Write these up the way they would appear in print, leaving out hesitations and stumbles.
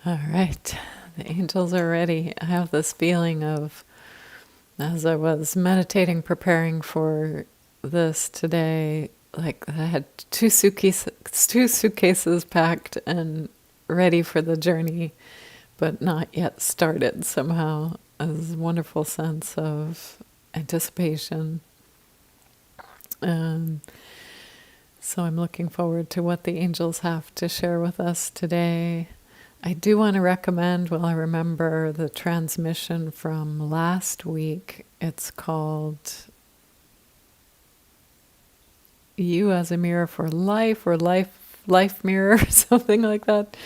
All right, the angels are ready. I have this feeling of, as I was meditating, preparing for this today, like I had two suitcases packed and ready for the journey, but not yet started somehow. This wonderful sense of anticipation. And so I'm looking forward to what the angels have to share with us today. I do want to recommend, well, I remember the transmission from last week. It's called You as a Mirror for Life, or Life Mirror, or something like that.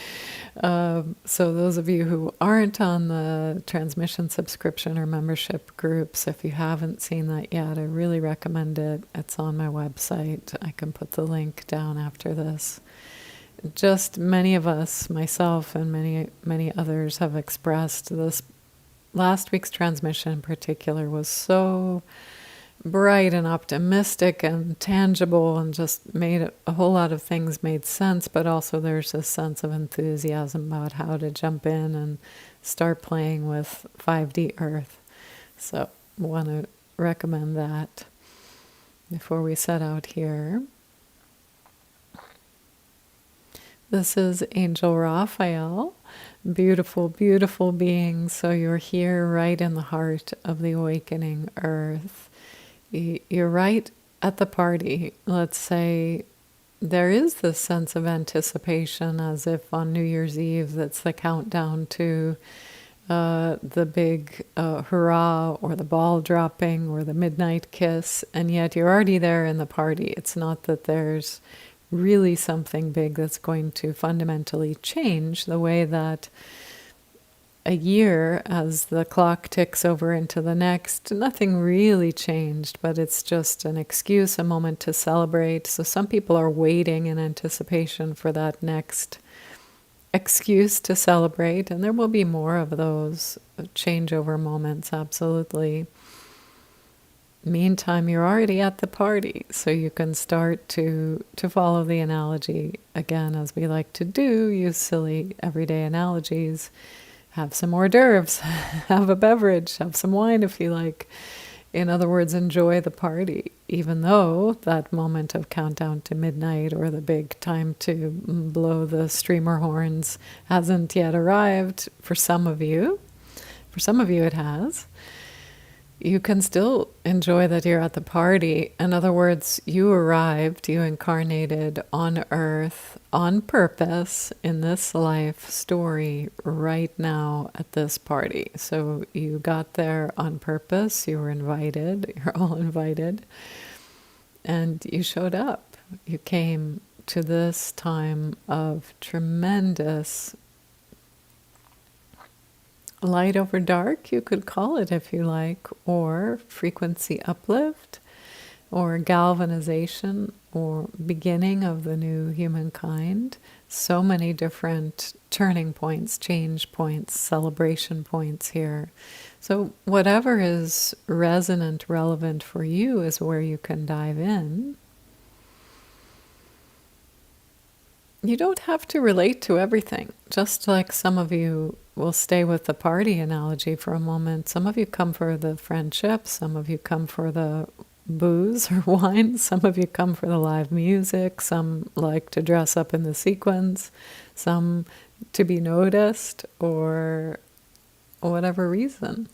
So those of you who aren't on the transmission subscription or membership groups, if you haven't seen that yet, I really recommend it. It's on my website. I can put the link down after this. Just many of us, myself and many others, have expressed this. Last week's transmission in particular was so bright and optimistic and tangible, and just made a whole lot of things made sense, but also there's a sense of enthusiasm about how to jump in and start playing with 5D Earth. So I want to recommend that before we set out here. This is Angel Raphael, beautiful, beautiful being. So you're here right in the heart of the awakening earth. You're right at the party. Let's say there is this sense of anticipation, as if on New Year's Eve, that's the countdown to the big hurrah, or the ball dropping, or the midnight kiss. And yet you're already there in the party. It's not that there's really something big that's going to fundamentally change the way that a year, as the clock ticks over into the next, nothing really changed, but it's just an excuse, a moment to celebrate. So some people are waiting in anticipation for that next excuse to celebrate, and there will be more of those changeover moments, absolutely. Meantime, you're already at the party, so you can start to follow the analogy. Again, as we like to do, use silly everyday analogies. Have some hors d'oeuvres, have a beverage, have some wine if you like. In other words, enjoy the party, even though that moment of countdown to midnight, or the big time to blow the streamer horns, hasn't yet arrived for some of you. For some of you it has. You can still enjoy that you're at the party. In other words, you arrived, you incarnated on Earth on purpose in this life story right now at this party. So you got there on purpose, you were invited, you're all invited, and you showed up. You came to this time of tremendous light over dark, you could call it if you like, or frequency uplift, or galvanization, or beginning of the new humankind. So many different turning points, change points, celebration points here. So whatever is resonant, relevant for you is where you can dive in. You don't have to relate to everything. Just like some of you, will stay with the party analogy for a moment. Some of you come for the friendship, some of you come for the booze or wine, some of you come for the live music, some like to dress up in the sequins, some to be noticed, or whatever reason.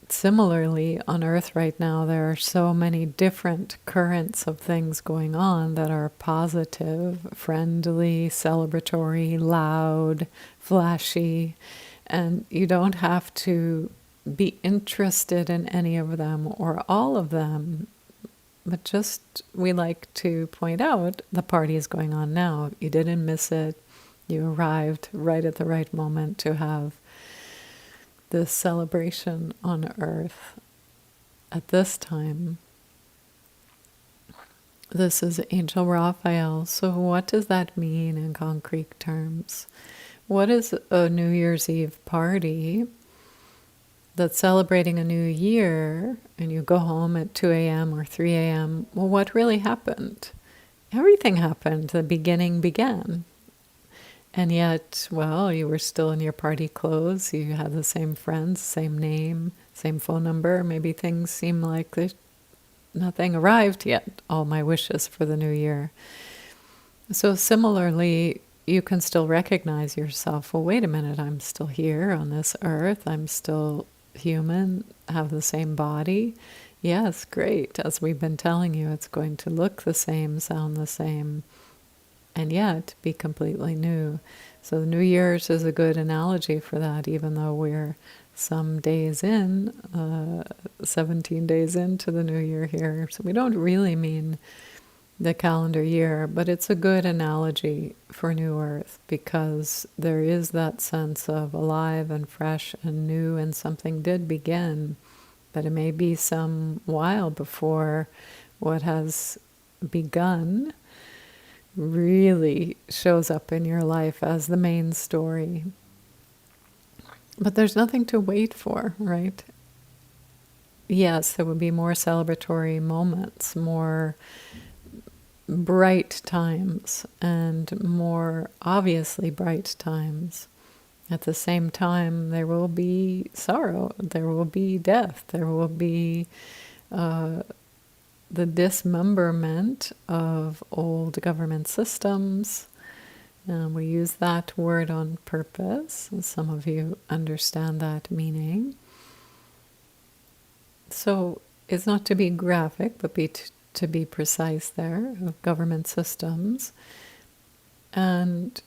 Similarly, on Earth right now, there are so many different currents of things going on that are positive, friendly, celebratory, loud, flashy, and you don't have to be interested in any of them or all of them, but just, we like to point out, the party is going on now. You didn't miss it. You arrived right at the right moment to have this celebration on Earth at this time. This is Angel Raphael. So what does that mean in concrete terms? What is a New Year's Eve party that's celebrating a new year, and you go home at 2 a.m. or 3 a.m.? Well, what really happened? Everything happened. The beginning began. And yet, well, you were still in your party clothes. You had the same friends, same name, same phone number. Maybe things seem like nothing arrived yet, all my wishes for the new year. So similarly, you can still recognize yourself. Well, wait a minute, I'm still here on this earth. I'm still human, have the same body. Yes, great. As we've been telling you, it's going to look the same, sound the same, and yet be completely new. So the New Year's is a good analogy for that, even though we're some days in, 17 days into the new year here. So we don't really mean the calendar year, but it's a good analogy for New Earth because there is that sense of alive and fresh and new, and something did begin, but it may be some while before what has begun really shows up in your life as the main story. But there's nothing to wait for, right? Yes, there would be more celebratory moments, more bright times, and more obviously bright times. At the same time, there will be sorrow, there will be death, there will be the dismemberment of old government systems. We use that word on purpose. Some of you understand that meaning. So it's not to be graphic, but to be precise there, of government systems. And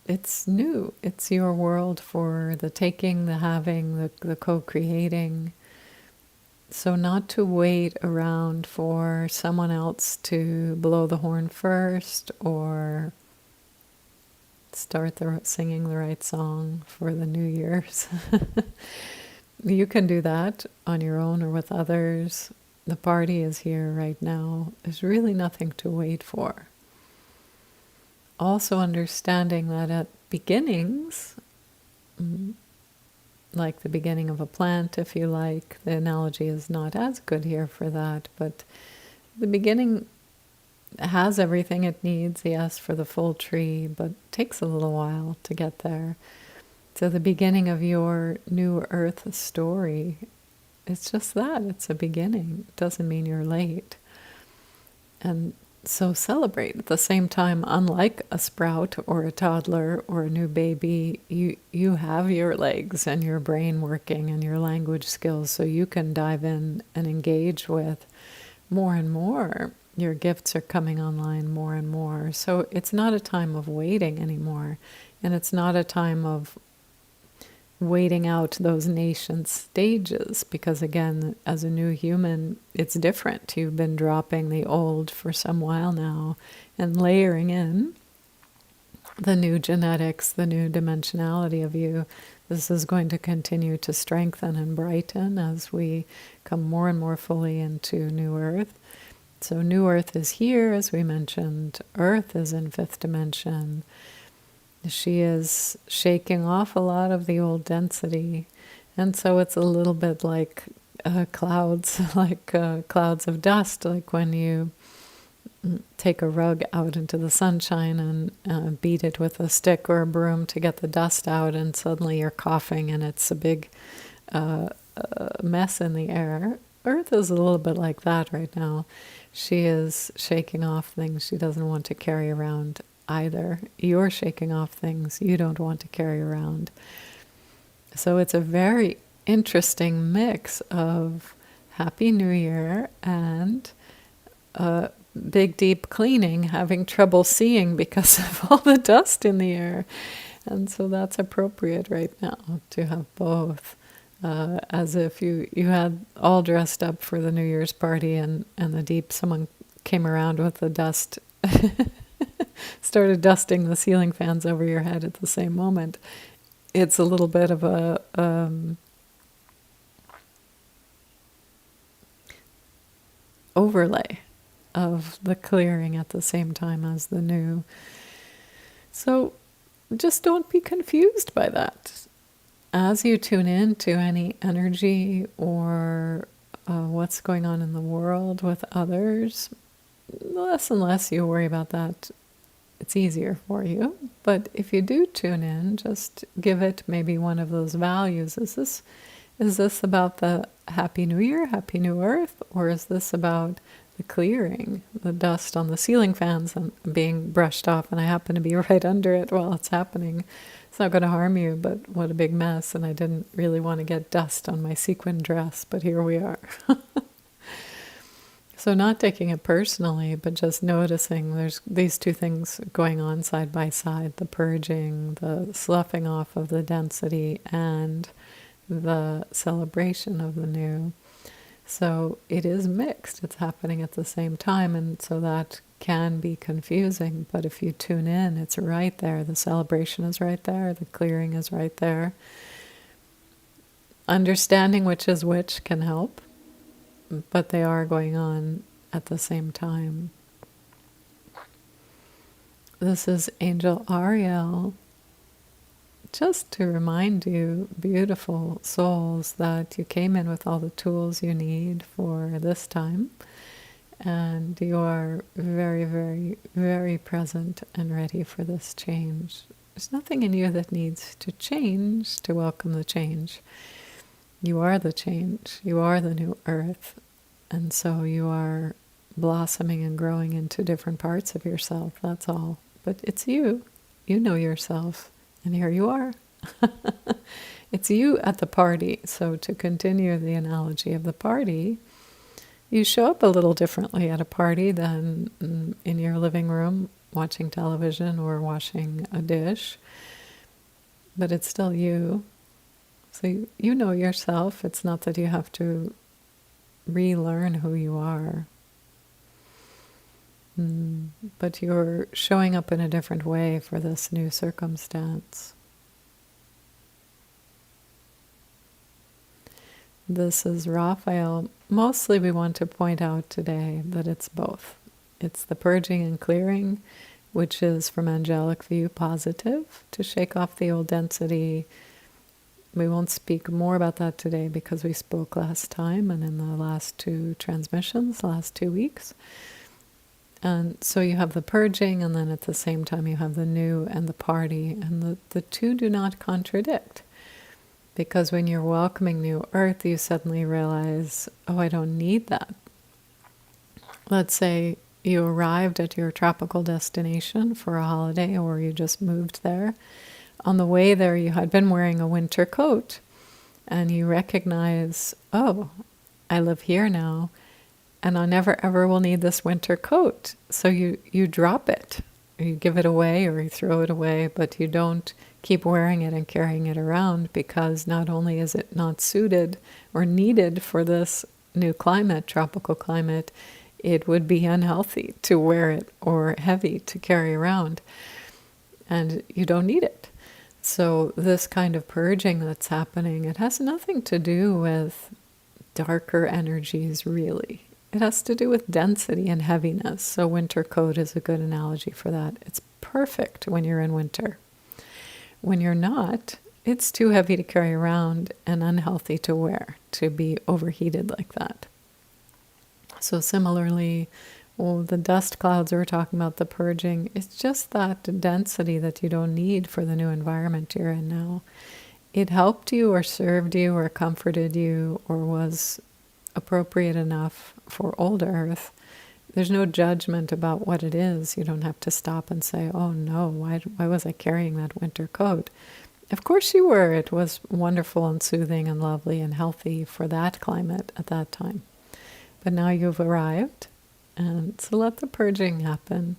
it's new. It's your world for the taking, the having, the co-creating. So not to wait around for someone else to blow the horn first or start singing the right song for the New Year's. You can do that on your own or with others. The party is here right now. There's really nothing to wait for. Also understanding that at beginnings, like the beginning of a plant, if you like, the analogy is not as good here for that, but the beginning has everything it needs, yes, for the full tree, but takes a little while to get there. So the beginning of your new earth story, it's just that, it's a beginning. It doesn't mean you're late. And so celebrate. At the same time, unlike a sprout or a toddler or a new baby, you have your legs and your brain working and your language skills, so you can dive in and engage with more and more. Your gifts are coming online more and more. So it's not a time of waiting anymore. And it's not a time of waiting out those nation stages, because again, as a new human, it's different. You've been dropping the old for some while now and layering in the new genetics, the new dimensionality of you. This is going to continue to strengthen and brighten as we come more and more fully into New Earth. So New Earth is here, as we mentioned. Earth is in fifth dimension. She is shaking off a lot of the old density. And so it's a little bit like clouds, like clouds of dust, like when you take a rug out into the sunshine and beat it with a stick or a broom to get the dust out, and suddenly you're coughing and it's a big mess in the air. Earth is a little bit like that right now. She is shaking off things she doesn't want to carry around either. You're shaking off things you don't want to carry around. So it's a very interesting mix of Happy New Year and big deep cleaning, having trouble seeing because of all the dust in the air. And so that's appropriate right now to have both. As if you had all dressed up for the New Year's party and the deep, someone came around with the dust, started dusting the ceiling fans over your head at the same moment. It's a little bit of a overlay of the clearing at the same time as the new. So just don't be confused by that. As you tune in to any energy or what's going on in the world with others, less and less you worry about that. it's easier for you. But if you do tune in, just give it maybe one of those values. Is this about the Happy New Year, Happy New Earth, or is this about the clearing, the dust on the ceiling fans and being brushed off, and I happen to be right under it while it's happening? It's not going to harm you, but what a big mess, and I didn't really want to get dust on my sequin dress, but here we are. So not taking it personally, but just noticing there's these two things going on side by side, the purging, the sloughing off of the density, and the celebration of the new. So it is mixed. It's happening at the same time, and so that can be confusing. But if you tune in, it's right there. The celebration is right there. The clearing is right there. Understanding which is which can help, but they are going on at the same time. This is Angel Ariel. Just to remind you, beautiful souls, that you came in with all the tools you need for this time. And you are very, very, very present and ready for this change. There's nothing in you that needs to change to welcome the change. You are the change. You are the new earth. And so you are blossoming and growing into different parts of yourself. That's all. But it's you. You know yourself. And here you are. It's you at the party. So to continue the analogy of the party, you show up a little differently at a party than in your living room watching television or washing a dish. But it's still you. So you know yourself. It's not that you have to relearn who you are. But you're showing up in a different way for this new circumstance. This is Raphael. Mostly we want to point out today that it's both. It's the purging and clearing, which is from angelic view positive, to shake off the old density. We won't speak more about that today because we spoke last time and in the last two transmissions, last 2 weeks. And so you have the purging, and then at the same time you have the new and the party, and the two do not contradict. Because when you're welcoming new earth, you suddenly realize, oh, I don't need that. Let's say you arrived at your tropical destination for a holiday, or you just moved there. On the way there, you had been wearing a winter coat, and you recognize, oh, I live here now, and I never ever will need this winter coat. So you drop it, or you give it away, or you throw it away, but you don't keep wearing it and carrying it around, because not only is it not suited or needed for this new climate, tropical climate, it would be unhealthy to wear it or heavy to carry around, and you don't need it. So this kind of purging that's happening, it has nothing to do with darker energies, really. It has to do with density and heaviness. So winter coat is a good analogy for that. It's perfect when you're in winter. When you're not, it's too heavy to carry around and unhealthy to wear, to be overheated like that. So similarly, the dust clouds we're talking about, the purging, it's just that density that you don't need for the new environment you're in now. It helped you or served you or comforted you or was appropriate enough for old earth. There's no judgment about what it is. You don't have to stop and say, oh no, why was I carrying that winter coat? Of course you were. It was wonderful and soothing and lovely and healthy for that climate at that time. But now you've arrived, and so let the purging happen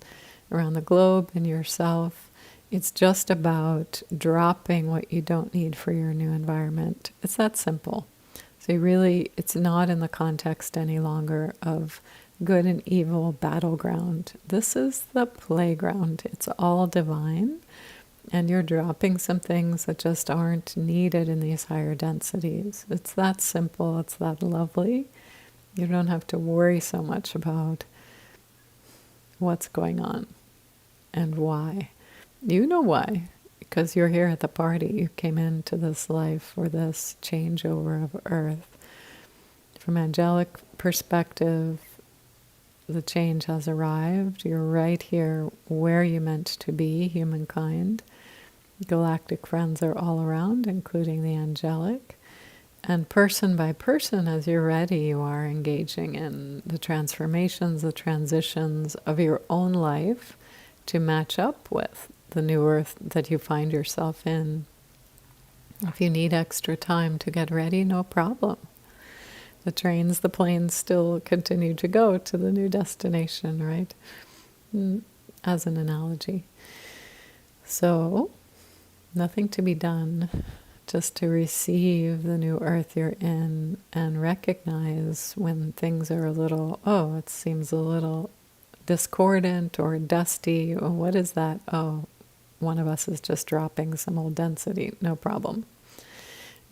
around the globe and yourself. It's just about dropping what you don't need for your new environment. It's that simple. So really, it's not in the context any longer of good and evil battleground. This is the playground. It's all divine, and you're dropping some things that just aren't needed in these higher densities. It's that simple. It's that lovely. You don't have to worry so much about what's going on and why. You know why, because you're here at the party. You came into this life for this changeover of earth. From angelic perspective, the change has arrived. You're right here where you meant to be, humankind. Galactic friends are all around, including the angelic. And person by person, as you're ready, you are engaging in the transformations, the transitions of your own life to match up with the new earth that you find yourself in. If you need extra time to get ready, no problem. The trains, the planes still continue to go to the new destination, right? As an analogy. So, nothing to be done, just to receive the new earth you're in and recognize when things are a little, oh, it seems a little discordant or dusty. Oh, what is that? Oh, one of us is just dropping some old density. No problem.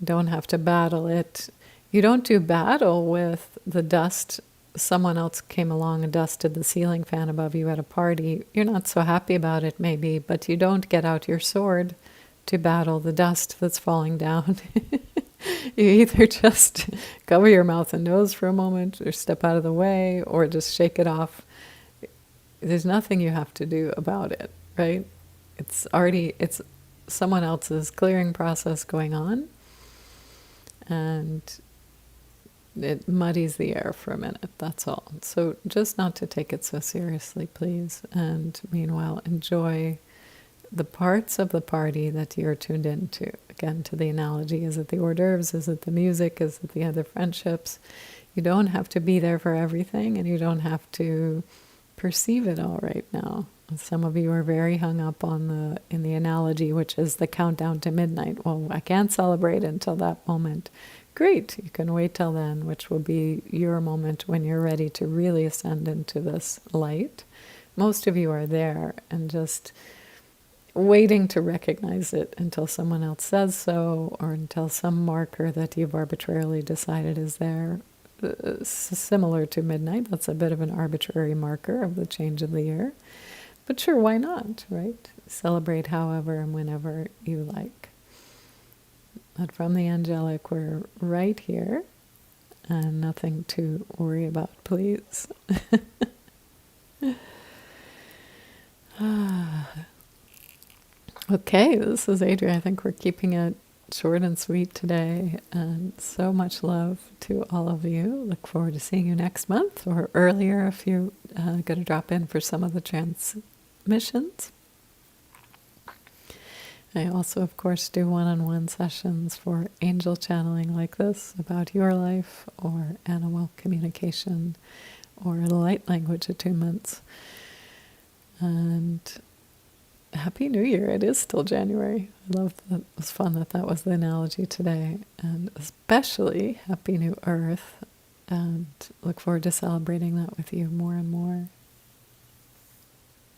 Don't have to battle it. You don't do battle with the dust. Someone else came along and dusted the ceiling fan above you at a party. You're not so happy about it, maybe, but you don't get out your sword to battle the dust that's falling down. You either just cover your mouth and nose for a moment, or step out of the way, or just shake it off. There's nothing you have to do about it, right? It's someone else's clearing process going on, and it muddies the air for a minute, that's all. So just not to take it so seriously, please. And meanwhile, enjoy the parts of the party that you're tuned into. Again, to the analogy, is it the hors d'oeuvres? Is it the music? Is it the other friendships? You don't have to be there for everything, and you don't have to perceive it all right now. Some of you are very hung up on in the analogy, which is the countdown to midnight. Well, I can't celebrate until that moment. Great, you can wait till then, which will be your moment when you're ready to really ascend into this light. Most of you are there and just waiting to recognize it until someone else says so, or until some marker that you've arbitrarily decided is there. Similar to midnight, that's a bit of an arbitrary marker of the change of the year. But sure, why not, right? Celebrate however and whenever you like. But from the angelic, we're right here, and nothing to worry about, please. Okay, this is Adria. I think we're keeping it short and sweet today, and so much love to all of you. Look forward to seeing you next month, or earlier if you're going to drop in for some of the transmissions. I also, of course, do one-on-one sessions for angel channeling like this about your life, or animal communication, or light language attunements. And Happy New Year. It is still January. I love that. It was fun that was the analogy today. And especially Happy New Earth. And look forward to celebrating that with you more and more.